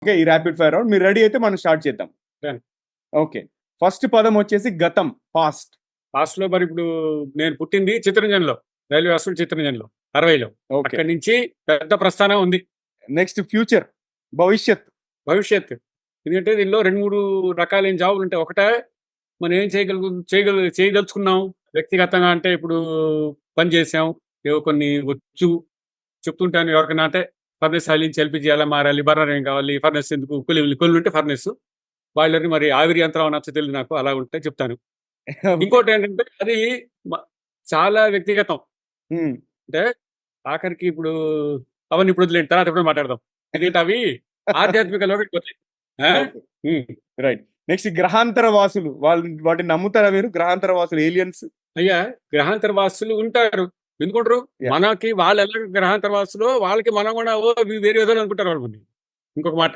Okay. ఈ rapid fire round మీరు ready అయితే మనం స్టార్ట్ చేద్దాం. డన్. ఓకే. ఫస్ట్ పదం వచ్చేసి గతం. పాస్ట్. పాస్ట్‌లో మరి ఇప్పుడు నేను పుట్టింది చిత్తరంజన్‌లో. రైల్వే హాస్టల్ చిత్తరంజన్‌లో 60లో. ఓకే. అక్కడి నుంచి పెద్ద ప్రస్థానం ఉంది. Next future. భవిష్యత్. భవిష్యత్. ఎందుకంటే దీనిలో 2, 3 రకాలైన జాబులుంటాయి. ఒకటే మనం ఏం చేయదలుచుకున్నాం వ్యక్తిగతంగా అంటే ఇప్పుడు పని చేసాం. ఏవో కొన్ని వచ్చు చెప్తుంటాను ఎవరికైనా అంటే ఫర్నేస్ సైలించి ఎల్‌పీజీ ఎలా మారాలి? బర్నర్ ఏం కావాలి? ఫర్నేస్ ఎందుకు? కొలుంటే ఫర్నేస్. బాయిలర్‌ని మరి ఆవిరి యంత్రం అనొచ్చో తెలీదు నాకు. అలా ఉంటే చెప్తాను. ఇంకోటేంటంటే అది మ చాలా వ్యక్తిగతం. హ్మ్. అంటే ఆఖరికి ఇప్పుడు అవన్నీ ఇప్పుడు వదిలేయండి. తర్వాత ఎప్పుడో మాట్లాడదాం. ఎందుకంటే అవి ఆధ్యాత్మికలోకి పోతాయి. ఆ! ఓకే. హ్మ్. రైట్. నెక్స్ట్ గ్రహాంతర వాసులు. వాటిని నమ్ముతారా మీరు? గ్రహాంతర వాసులు ఏలియన్స్? అయ్యా! గ్రహాంతర వాసులు ఉంటారు. ఎందుకుండరు? యాహ్! మనకి వాళ్ళెలాగ గ్రహాంతర వాసులో వాళ్ళకి మనం గూడా ఓ వేరే ఏదో అనుకుంటారు వాళ్ళు. ఇంకొక మాట.